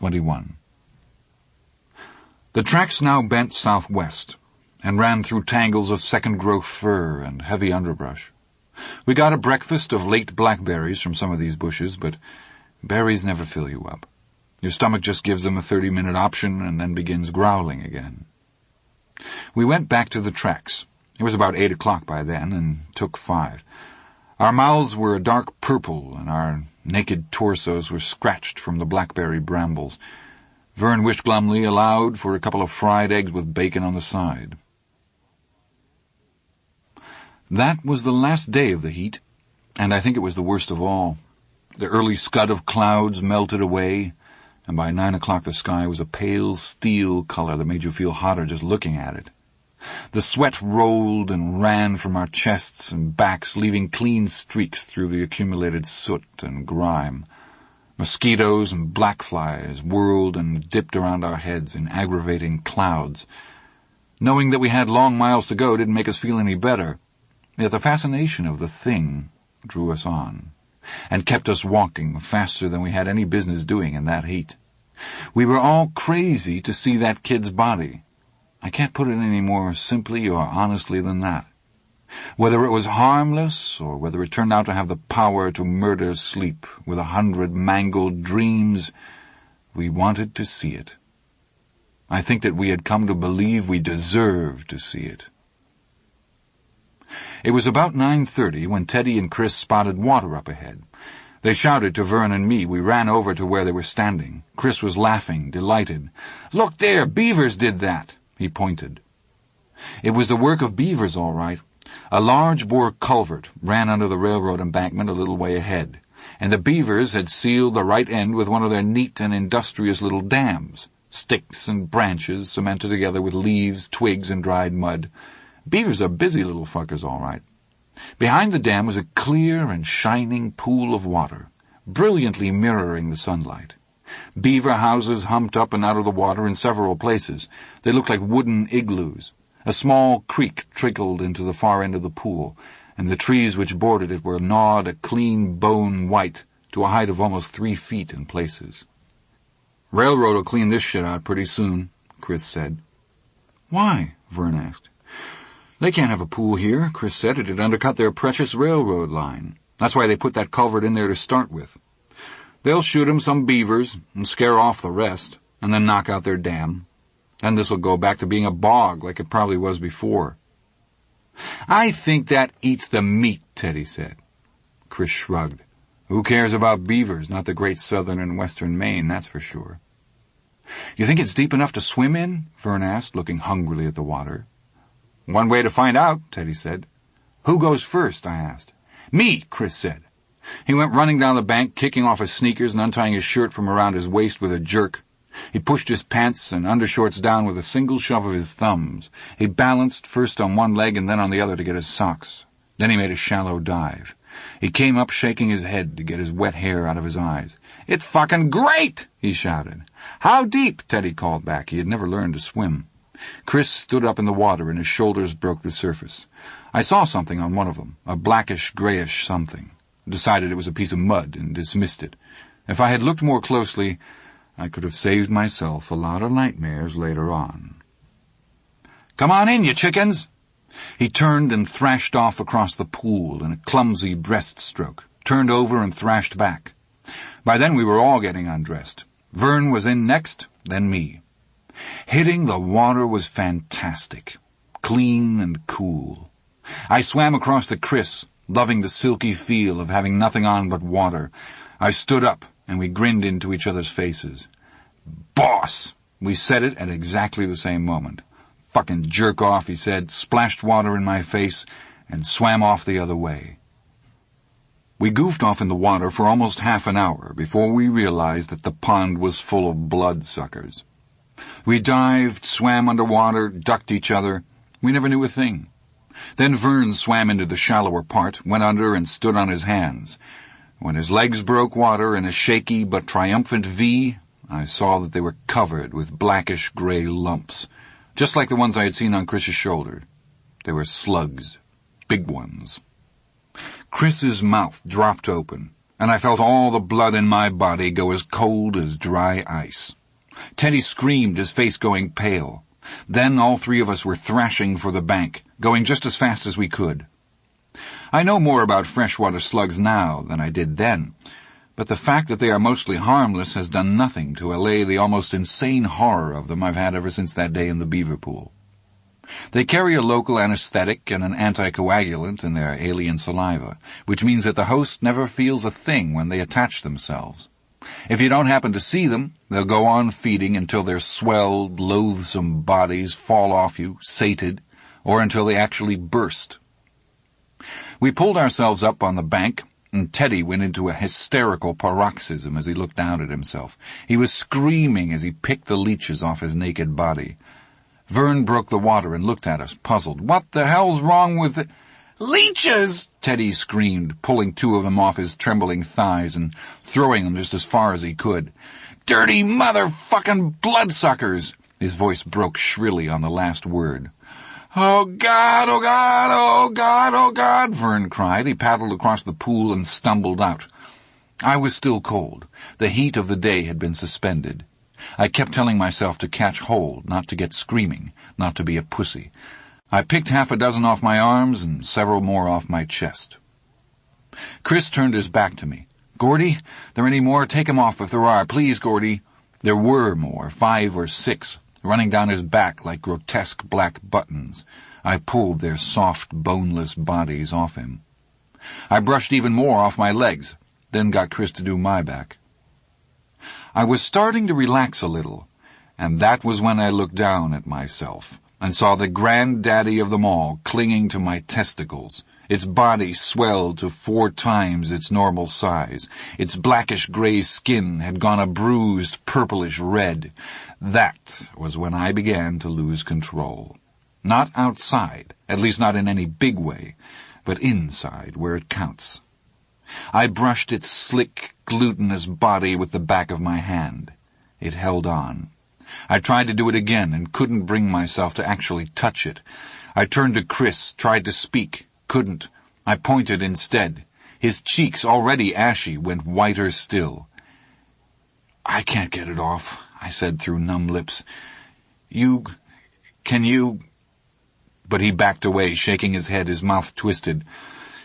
21. The tracks now bent southwest and ran through tangles of second-growth fir and heavy underbrush. We got a breakfast of late blackberries from some of these bushes, but berries never fill you up. Your stomach just gives them a 30-minute option and then begins growling again. We went back to the tracks. It was about 8 o'clock by then, and took 5. Our mouths were a dark purple, and our naked torsos were scratched from the blackberry brambles. Vern wished glumly aloud for a couple of fried eggs with bacon on the side. That was the last day of the heat, and I think it was the worst of all. The early scud of clouds melted away, and by 9 o'clock the sky was a pale steel color that made you feel hotter just looking at it. The sweat rolled and ran from our chests and backs, leaving clean streaks through the accumulated soot and grime. Mosquitoes and black flies whirled and dipped around our heads in aggravating clouds. Knowing that we had long miles to go didn't make us feel any better, yet the fascination of the thing drew us on, and kept us walking faster than we had any business doing in that heat. We were all crazy to see that kid's body. I can't put it any more simply or honestly than that. Whether it was harmless, or whether it turned out to have the power to murder sleep with 100 mangled dreams, we wanted to see it. I think that we had come to believe we deserved to see it. It was about 9:30 when Teddy and Chris spotted water up ahead. They shouted to Vern and me. We ran over to where they were standing. Chris was laughing, delighted. "Look there, beavers did that." He pointed. It was the work of beavers, all right. A large-bore culvert ran under the railroad embankment a little way ahead, and the beavers had sealed the right end with one of their neat and industrious little dams, sticks and branches cemented together with leaves, twigs, and dried mud. Beavers are busy little fuckers, all right. Behind the dam was a clear and shining pool of water, brilliantly mirroring the sunlight. Beaver houses humped up and out of the water in several places. They looked like wooden igloos. A small creek trickled into the far end of the pool, and the trees which bordered it were gnawed a clean bone white to a height of almost 3 feet in places. "Railroad will clean this shit out pretty soon," Chris said. "Why?" Vern asked. "They can't have a pool here," Chris said. "It'd undercut their precious railroad line. That's why they put that culvert in there to start with. They'll shoot 'em some beavers and scare off the rest, and then knock out their dam. And this'll go back to being a bog like it probably was before." "I think that eats the meat," Teddy said. Chris shrugged. "Who cares about beavers? Not the great southern and western Maine, that's for sure." "You think it's deep enough to swim in?" Vern asked, looking hungrily at the water. "One way to find out," Teddy said. "Who goes first?" I asked. "Me," Chris said. He went running down the bank, kicking off his sneakers and untying his shirt from around his waist with a jerk. He pushed his pants and undershorts down with a single shove of his thumbs. He balanced first on one leg and then on the other to get his socks. Then he made a shallow dive. He came up shaking his head to get his wet hair out of his eyes. "It's fucking great!" he shouted. "How deep?" Teddy called back. He had never learned to swim. Chris stood up in the water and his shoulders broke the surface. I saw something on one of them, a blackish-grayish something. Decided it was a piece of mud and dismissed it. If I had looked more closely, I could have saved myself a lot of nightmares later on. "Come on in, you chickens!" He turned and thrashed off across the pool in a clumsy breaststroke, turned over and thrashed back. By then we were all getting undressed. Vern was in next, then me. Hitting the water was fantastic, clean and cool. I swam across to Chris, loving the silky feel of having nothing on but water. I stood up, and we grinned into each other's faces. "Boss!" We said it at exactly the same moment. "Fucking jerk off," he said, splashed water in my face, and swam off the other way. We goofed off in the water for almost half an hour before we realized that the pond was full of bloodsuckers. We dived, swam underwater, ducked each other. We never knew a thing. Then Vern swam into the shallower part, went under and stood on his hands. When his legs broke water in a shaky but triumphant V, I saw that they were covered with blackish-gray lumps, just like the ones I had seen on Chris's shoulder. They were slugs, big ones. Chris's mouth dropped open, and I felt all the blood in my body go as cold as dry ice. Teddy screamed, his face going pale. Then all three of us were thrashing for the bank, going just as fast as we could. I know more about freshwater slugs now than I did then, but the fact that they are mostly harmless has done nothing to allay the almost insane horror of them I've had ever since that day in the beaver pool. They carry a local anesthetic and an anticoagulant in their alien saliva, which means that the host never feels a thing when they attach themselves. If you don't happen to see them, they'll go on feeding until their swelled, loathsome bodies fall off you, sated, or until they actually burst. We pulled ourselves up on the bank, and Teddy went into a hysterical paroxysm as he looked down at himself. He was screaming as he picked the leeches off his naked body. Vern broke the water and looked at us, puzzled. "What the hell's wrong with it?" "Leeches!" Teddy screamed, pulling two of them off his trembling thighs and throwing them just as far as he could. "Dirty motherfucking bloodsuckers!" His voice broke shrilly on the last word. "Oh, God, oh, God, oh, God, oh, God," Vern cried. He paddled across the pool and stumbled out. I was still cold. The heat of the day had been suspended. I kept telling myself to catch hold, not to get screaming, not to be a pussy. I picked half a dozen off my arms and several more off my chest. Chris turned his back to me. "Gordy, there any more? Take 'em off if there are. Please, Gordy." There were more, 5 or 6, running down his back like grotesque black buttons. I pulled their soft, boneless bodies off him. I brushed even more off my legs, then got Chris to do my back. I was starting to relax a little, and that was when I looked down at myself and saw the granddaddy of them all clinging to my testicles. Its body swelled to 4 times its normal size. Its blackish-gray skin had gone a bruised purplish red. That was when I began to lose control. Not outside, at least not in any big way, but inside where it counts. I brushed its slick, glutinous body with the back of my hand. It held on. I tried to do it again and couldn't bring myself to actually touch it. I turned to Chris, tried to speak, couldn't. I pointed instead. His cheeks, already ashy, went whiter still. "I can't get it off," I said through numb lips. Can you... But he backed away, shaking his head, his mouth twisted.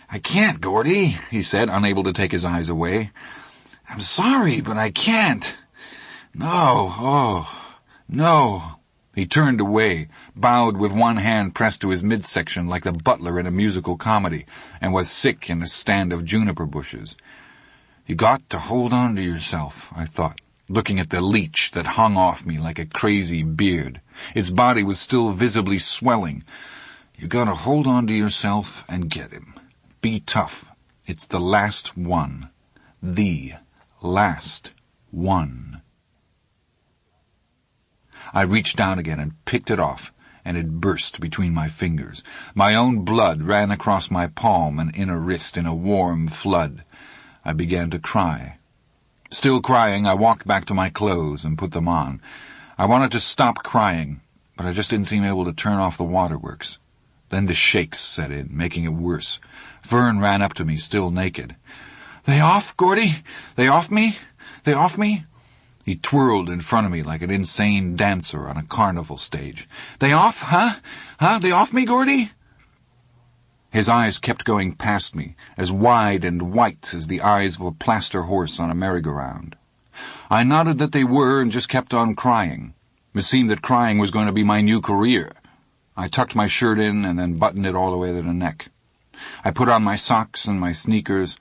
"I can't, Gordy," he said, unable to take his eyes away. "I'm sorry, but I can't. No, oh, no." He turned away, bowed with one hand pressed to his midsection like the butler in a musical comedy, and was sick in a stand of juniper bushes. "You got to hold on to yourself," I thought, looking at the leech that hung off me like a crazy beard. Its body was still visibly swelling. "You gotta hold on to yourself and get him. Be tough. It's the last one. The last one." I reached down again and picked it off, and it burst between my fingers. My own blood ran across my palm and inner wrist in a warm flood. I began to cry. Still crying, I walked back to my clothes and put them on. I wanted to stop crying, but I just didn't seem able to turn off the waterworks. Then the shakes set in, making it worse. Vern ran up to me, still naked. "They off, Gordy? They off me? They off me?" He twirled in front of me like an insane dancer on a carnival stage. "They off, huh? Huh? They off me, Gordy?" His eyes kept going past me, as wide and white as the eyes of a plaster horse on a merry-go-round. I nodded that they were and just kept on crying. It seemed that crying was going to be my new career. I tucked my shirt in and then buttoned it all the way to the neck. I put on my socks and my sneakers.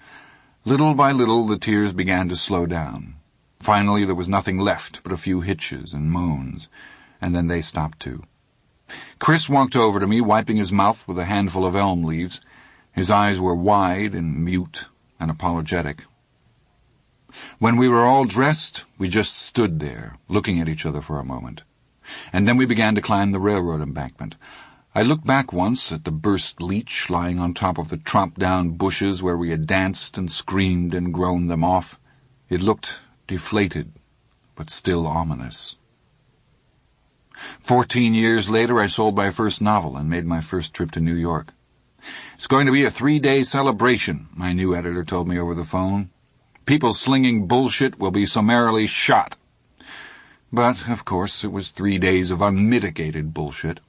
Little by little, the tears began to slow down. Finally, there was nothing left but a few hitches and moans, and then they stopped too. Chris walked over to me, wiping his mouth with a handful of elm leaves. His eyes were wide and mute and apologetic. When we were all dressed, we just stood there, looking at each other for a moment. And then we began to climb the railroad embankment. I looked back once at the burst leech lying on top of the tromped-down bushes where we had danced and screamed and groaned them off. It looked deflated, but still ominous. 14 years later, I sold my first novel and made my first trip to New York. "It's going to be a 3-day celebration," my new editor told me over the phone. People slinging bullshit will be summarily shot. But, of course, it was 3 days of unmitigated bullshit.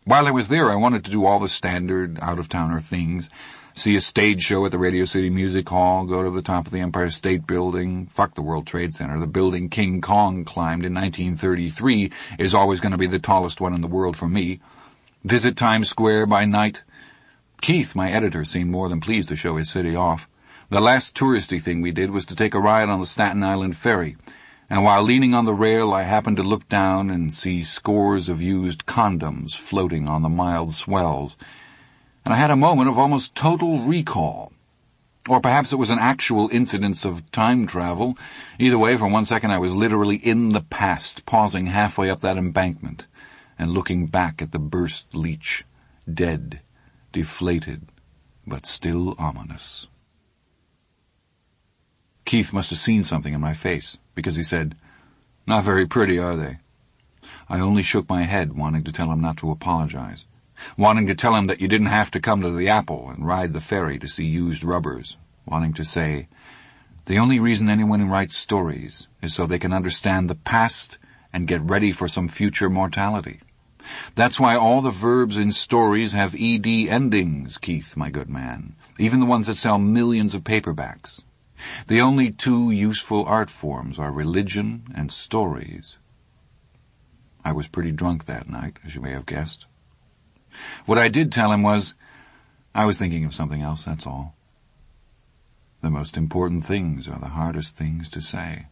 While I was there, I wanted to do all the standard out-of-towner things. See a stage show at the Radio City Music Hall, go to the top of the Empire State Building, fuck the World Trade Center. The building King Kong climbed in 1933 is always going to be the tallest one in the world for me. Visit Times Square by night. Keith, my editor, seemed more than pleased to show his city off. The last touristy thing we did was to take a ride on the Staten Island ferry, and while leaning on the rail I happened to look down and see scores of used condoms floating on the mild swells, and I had a moment of almost total recall. Or perhaps it was an actual incidence of time travel. Either way, for 1 second I was literally in the past, pausing halfway up that embankment and looking back at the burst leech, dead, deflated, but still ominous. Keith must have seen something in my face, because he said, "Not very pretty, are they?" I only shook my head, wanting to tell him not to apologize, wanting to tell him that you didn't have to come to the Apple and ride the ferry to see used rubbers, wanting to say, the only reason anyone writes stories is so they can understand the past and get ready for some future mortality. That's why all the verbs in stories have ed endings, Keith, my good man, even the ones that sell millions of paperbacks. The only two useful art forms are religion and stories. I was pretty drunk that night, as you may have guessed. What I did tell him was, I was thinking of something else, that's all. The most important things are the hardest things to say.